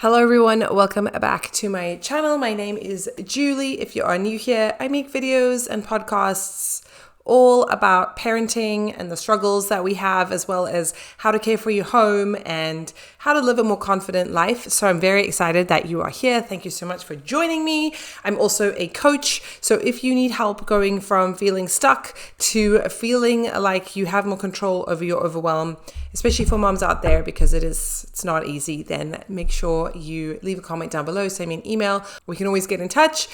Hello everyone, welcome back to my channel. My name is Julie. If you are new here, I make videos and podcasts all about parenting and the struggles that we have, as well as how to care for your home and how to live a more confident life. So I'm very excited that you are here. Thank you so much for joining me. I'm also a coach. So if you need help going from feeling stuck to feeling like you have more control over your overwhelm, especially for moms out there, because it's not easy, then make sure you leave a comment down below, send me an email. We can always get in touch.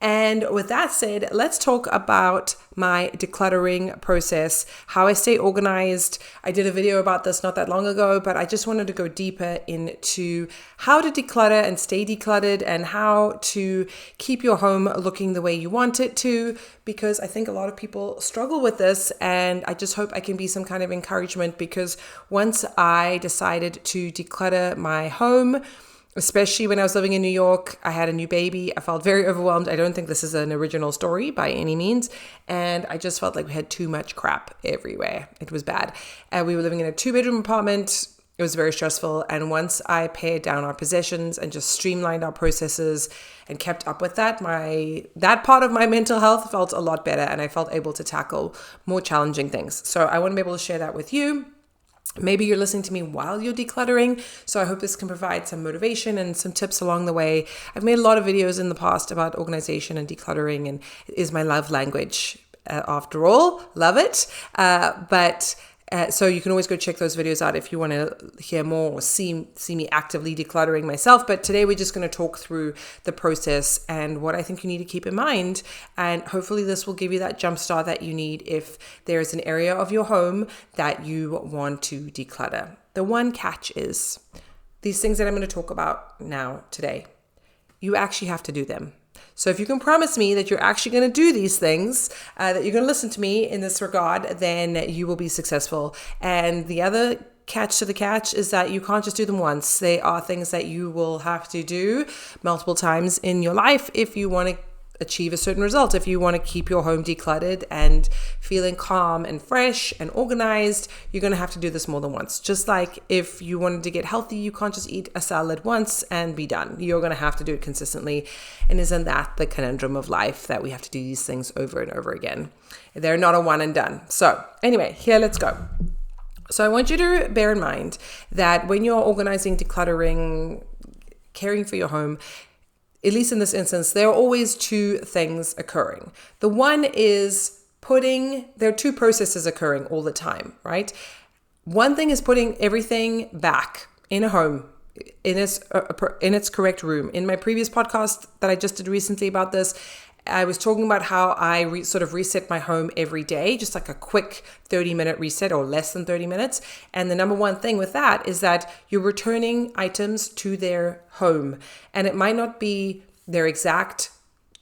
And with that said, let's talk about my decluttering process, how I stay organized. I did a video about this not that long ago, but I just wanted to go deeper into how to declutter and stay decluttered and how to keep your home looking the way you want it to, because I think a lot of people struggle with this, and I just hope I can be some kind of encouragement, because once I decided to declutter my home, especially when I was living in New York, I had a new baby. I felt very overwhelmed. I don't think this is an original story by any means. And I just felt like we had too much crap everywhere. It was bad. And we were living in a 2-bedroom apartment. It was very stressful. And once I pared down our possessions and just streamlined our processes and kept up with that, that part of my mental health felt a lot better. And I felt able to tackle more challenging things. So I want to be able to share that with you. Maybe you're listening to me while you're decluttering, so I hope this can provide some motivation and some tips along the way. I've made a lot of videos in the past about organization and decluttering, and it is my love language after all. Love it. So you can always go check those videos out if you want to hear more or see me actively decluttering myself. But today we're just going to talk through the process and what I think you need to keep in mind. And hopefully this will give you that jump start that you need if there is an area of your home that you want to declutter. The one catch is these things that I'm going to talk about now today. You actually have to do them. So if you can promise me that you're actually going to do these things, that you're going to listen to me in this regard, then you will be successful. And the other catch to the catch is that you can't just do them once. They are things that you will have to do multiple times in your life if you want to achieve a certain result. If you want to keep your home decluttered and feeling calm and fresh and organized, you're going to have to do this more than once. Just like if you wanted to get healthy, you can't just eat a salad once and be done. You're going to have to do it consistently. And isn't that the conundrum of life, that we have to do these things over and over again? They're not a one and done. So anyway, here, let's go. So I want you to bear in mind that when you're organizing, decluttering, caring for your home, at least in this instance, there are always two things occurring. The one is there are two processes occurring all the time, right? One thing is putting everything back in a home, in its correct room. In my previous podcast that I just did recently about this, I was talking about how I sort of reset my home every day, just like a quick 30-minute reset or less than 30 minutes. And the number one thing with that is that you're returning items to their home. And it might not be their exact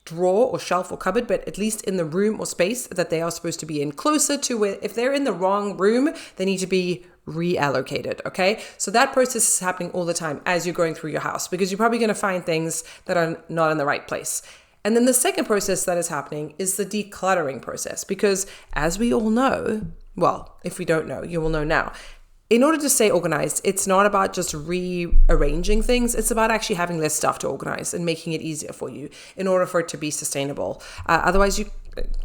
drawer or shelf or cupboard, but at least in the room or space that they are supposed to be in, closer to where, if they're in the wrong room, they need to be reallocated. Okay. So that process is happening all the time as you're going through your house, because you're probably going to find things that are not in the right place. And then the second process that is happening is the decluttering process, because as we all know, well, if we don't know, you will know now. In order to stay organized, it's not about just rearranging things. It's about actually having less stuff to organize and making it easier for you in order for it to be sustainable. Otherwise, you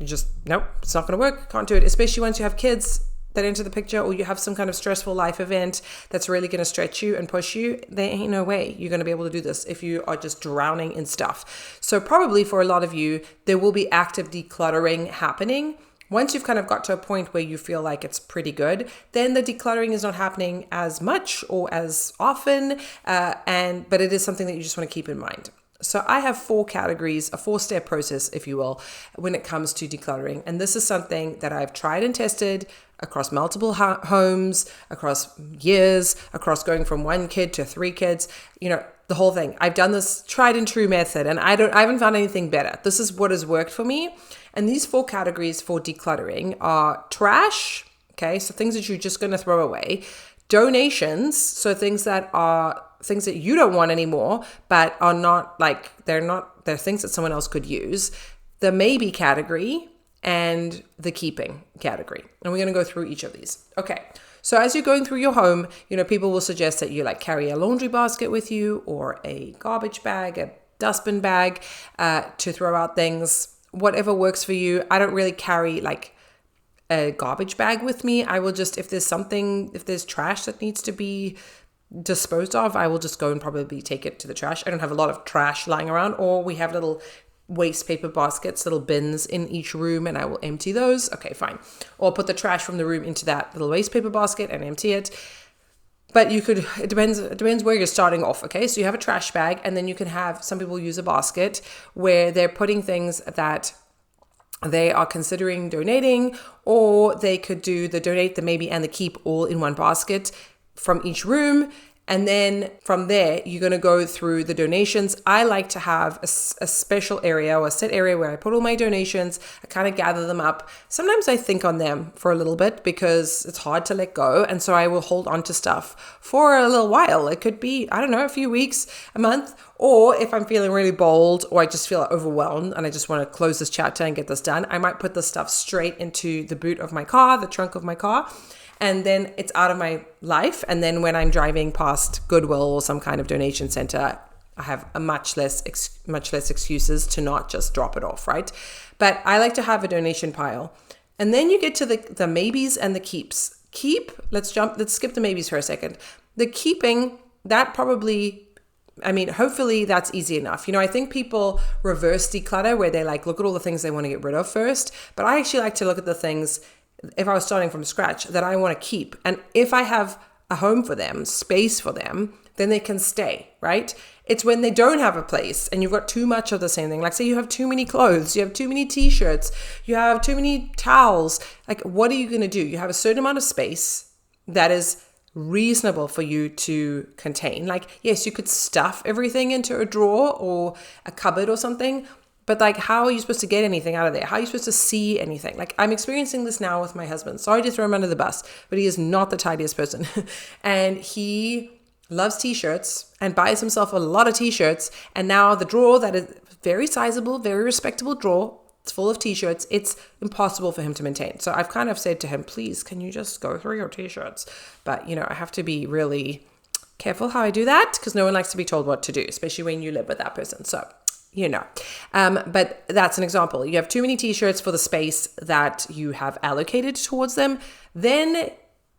just, nope, it's not going to work. Can't do it, especially once you have kids that enter the picture, or you have some kind of stressful life event that's really going to stretch you and push you. There ain't no way you're going to be able to do this if you are just drowning in stuff. So probably for a lot of you, there will be active decluttering happening. Once you've kind of got to a point where you feel like it's pretty good, then the decluttering is not happening as much or as often, but it is something that you just want to keep in mind. So I have 4 categories, a 4-step process, if you will, when it comes to decluttering. And this is something that I've tried and tested across multiple homes, across years, across going from 1 kid to 3 kids, the whole thing. I've done this tried and true method, and I haven't found anything better. This is what has worked for me. And these 4 categories for decluttering are trash, okay, so things that you're just going to throw away; donations, so things that you don't want anymore, but are not they're things that someone else could use; the maybe category; and the keeping category. And we're going to go through each of these. Okay. So as you're going through your home, people will suggest that you like carry a laundry basket with you or a garbage bag, a dustbin bag to throw out things, whatever works for you. I don't really carry like a garbage bag with me. I will just, if there's trash that needs to be disposed of, I will just go and probably take it to the trash. I don't have a lot of trash lying around, or we have little waste paper baskets, little bins in each room, and I will empty those. Okay, fine. Or put the trash from the room into that little waste paper basket and empty it. But it depends where you're starting off. Okay, so you have a trash bag, and then you can have, some people use a basket where they're putting things that they are considering donating, or they could do the donate, the maybe, and the keep all in one basket from each room. And then from there, you're going to go through the donations. I like to have a special area or a set area where I put all my donations. I kind of gather them up. Sometimes I think on them for a little bit because it's hard to let go. And so I will hold on to stuff for a little while. It could be, I don't know, a few weeks, a month. Or if I'm feeling really bold, or I just feel overwhelmed and I just want to close this chapter and get this done, I might put this stuff straight into the boot of my car, the trunk of my car. And then it's out of my life. And then when I'm driving past Goodwill or some kind of donation center, I have a much less excuses to not just drop it off, right? But I like to have a donation pile. And then you get to the maybes and the keeps. Let's skip the maybes for a second. The keeping, that probably, hopefully that's easy enough. I think people reverse declutter where they look at all the things they want to get rid of first. But I actually like to look at the things, if I was starting from scratch, that I want to keep. And if I have a home for them, space for them, then they can stay, right? It's when they don't have a place and you've got too much of the same thing. Like say you have too many clothes, you have too many t-shirts, you have too many towels. Like what are you going to do? You have a certain amount of space that is reasonable for you to contain. Like, yes, you could stuff everything into a drawer or a cupboard or something, but how are you supposed to get anything out of there? How are you supposed to see anything? I'm experiencing this now with my husband. Sorry to throw him under the bus, but he is not the tidiest person. And he loves t-shirts and buys himself a lot of t-shirts. And now the drawer that is very sizable, very respectable drawer, it's full of t-shirts. It's impossible for him to maintain. So I've kind of said to him, please, can you just go through your t-shirts? But, I have to be really careful how I do that because no one likes to be told what to do, especially when you live with that person. So but that's an example. You have too many t-shirts for the space that you have allocated towards them. Then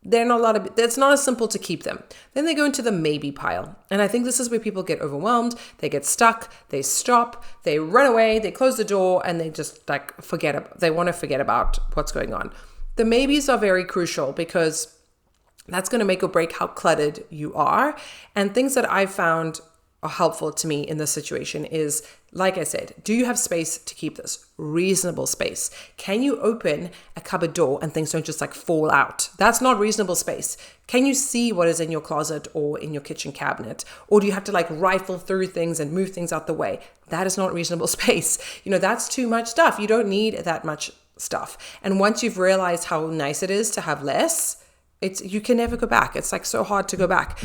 it's not as simple to keep them. Then they go into the maybe pile. And I think this is where people get overwhelmed. They get stuck, they stop, they run away, they close the door, and they just they want to forget about what's going on. The maybes are very crucial because that's going to make or break how cluttered you are. And things that I've found are helpful to me in this situation is, like I said, do you have space to keep this? Reasonable space. Can you open a cupboard door and things don't just fall out? That's not reasonable space. Can you see what is in your closet or in your kitchen cabinet? Or do you have to rifle through things and move things out the way? That is not reasonable space. That's too much stuff. You don't need that much stuff. And once you've realized how nice it is to have less, you can never go back. It's so hard to go back.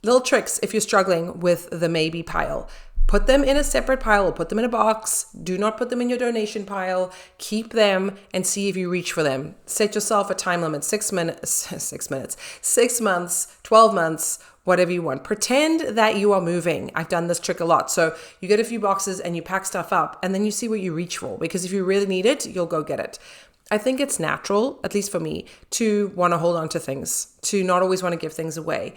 Little tricks if you're struggling with the maybe pile. Put them in a separate pile or put them in a box. Do not put them in your donation pile. Keep them and see if you reach for them. Set yourself a time limit, 6 months, 12 months, whatever you want. Pretend that you are moving. I've done this trick a lot. So you get a few boxes and you pack stuff up and then you see what you reach for, because if you really need it, you'll go get it. I think it's natural, at least for me, to want to hold on to things, to not always want to give things away.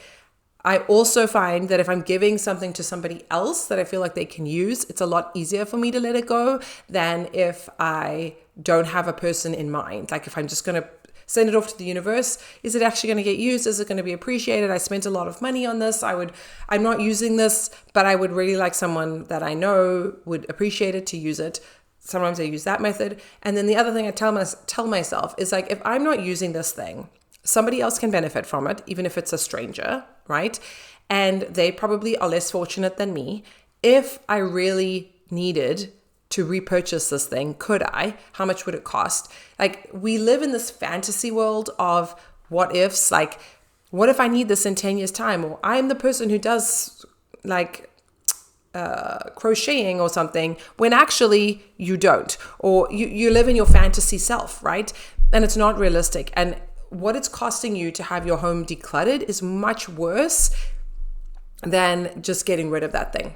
I also find that if I'm giving something to somebody else that I feel like they can use, it's a lot easier for me to let it go than if I don't have a person in mind. If I'm just going to send it off to the universe, is it actually going to get used? Is it going to be appreciated? I spent a lot of money on this. I'm not using this, but I would really like someone that I know would appreciate it to use it. Sometimes I use that method. And then the other thing I tell myself is if I'm not using this thing, somebody else can benefit from it, even if it's a stranger, right? And they probably are less fortunate than me. If I really needed to repurchase this thing, could I? How much would it cost? We live in this fantasy world of what ifs, what if I need this in 10 years time? Or I'm the person who does crocheting or something, when actually you don't. Or you live in your fantasy self, right? And it's not realistic. And what it's costing you to have your home decluttered is much worse than just getting rid of that thing.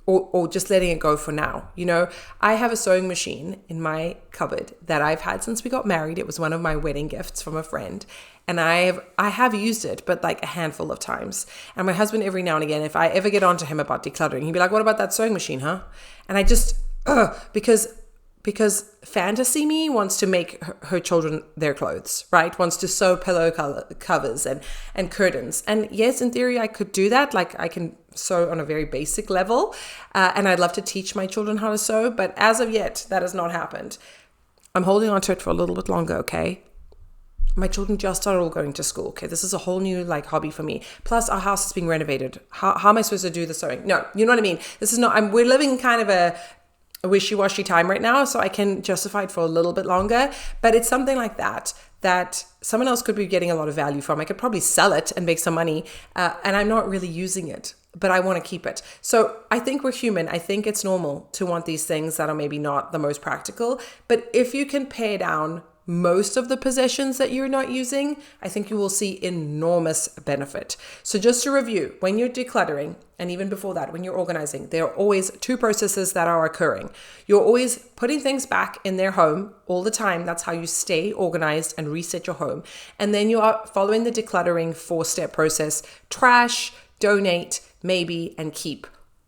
Or just letting it go for now. You know, I have a sewing machine in my cupboard that I've had since we got married. It was one of my wedding gifts from a friend. And I have used it, but like a handful of times. And my husband, every now and again, if I ever get onto him about decluttering, he'd be like, what about that sewing machine, huh? And I just, because fantasy me wants to make her children their clothes, right? Wants to sew pillow covers and curtains. And yes, in theory, I could do that. Like I can sew on a very basic level. And I'd love to teach my children how to sew. But as of yet, that has not happened. I'm holding on to it for a little bit longer, okay? My children just started all going to school. Okay, this is a whole new like hobby for me. Plus, our house is being renovated. How am I supposed to do the sewing? No, you know what I mean? This is not. We're living in kind of a wishy-washy time right now, so I can justify it for a little bit longer. But it's something like that someone else could be getting a lot of value from. I could probably sell it and make some money, and I'm not really using it, but I want to keep it. So I think we're human. I think it's normal to want these things that are maybe not the most practical. But if you can pare down most of the possessions that you're not using, I think you will see enormous benefit. So just to review, when you're decluttering, and even before that, when you're organizing, there are always two processes that are occurring. You're always putting things back in their home all the time. That's how you stay organized and reset your home. And then you are following the decluttering 4-step process: trash, donate, maybe, and keep.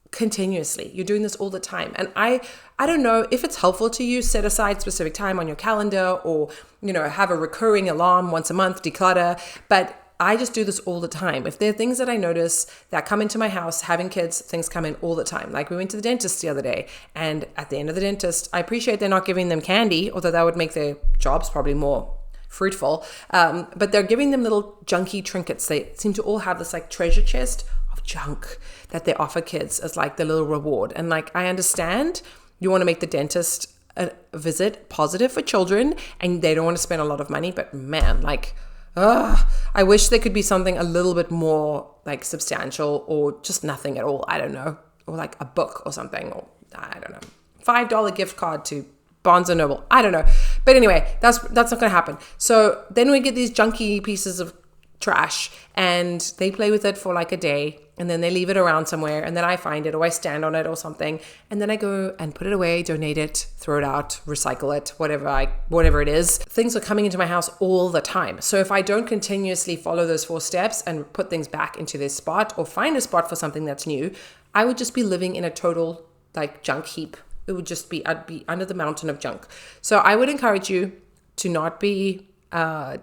Continuously. You're doing this all the time. And I don't know if it's helpful to you, set aside specific time on your calendar, or, you know, have a recurring alarm once a month, declutter. But I just do this all the time. If there are things that I notice that come into my house, having kids, things come in all the time. Like we went to the dentist the other day, and at the end of the dentist, I appreciate they're not giving them candy, although that would make their jobs probably more fruitful. But they're giving them little junky trinkets. They seem to all have this like treasure chest of junk that they offer kids as like the little reward. And like, I understand you want to make the dentist a visit positive for children and they don't want to spend a lot of money, but man, like, I wish there could be something a little bit more like substantial, or just nothing at all. I don't know. Or like a book or something, or I don't know, $5 gift card to Barnes & Noble. I don't know. But anyway, that's not going to happen. So then we get these junky pieces of trash and they play with it for like a day, and then they leave it around somewhere, and then I find it, or I stand on it or something, and then I go and put it away, donate it, throw it out, recycle it, whatever it is. Things are coming into my house all the time. So if I don't continuously follow those 4 steps and put things back into their spot, or find a spot for something that's new, I would just be living in a total like junk heap. I'd be under the mountain of junk. So I would encourage you to not be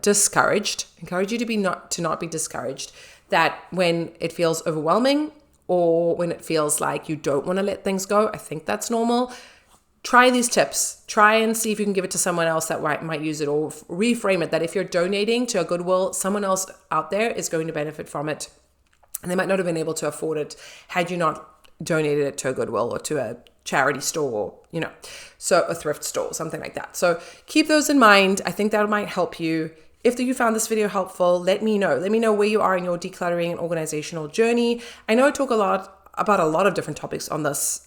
discouraged. Encourage you to not be discouraged. That when it feels overwhelming, or when it feels like you don't want to let things go, I think that's normal. Try these tips. Try and see if you can give it to someone else that might use it, or reframe it that if you're donating to a Goodwill, someone else out there is going to benefit from it. And they might not have been able to afford it had you not donated it to a Goodwill or to a charity store, or, so a thrift store, something like that. So keep those in mind. I think that might help you. If you found this video helpful, let me know. Let me know where you are in your decluttering and organizational journey. I know I talk about a lot of different topics on this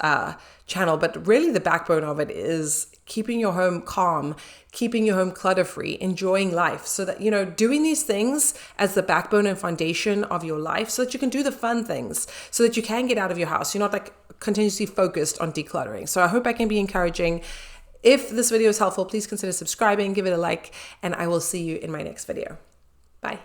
channel, but really the backbone of it is keeping your home calm, keeping your home clutter-free, enjoying life, so that, doing these things as the backbone and foundation of your life, so that you can do the fun things, so that you can get out of your house. You're not like continuously focused on decluttering. So I hope I can be encouraging. If this video is helpful, please consider subscribing, give it a like, and I will see you in my next video. Bye.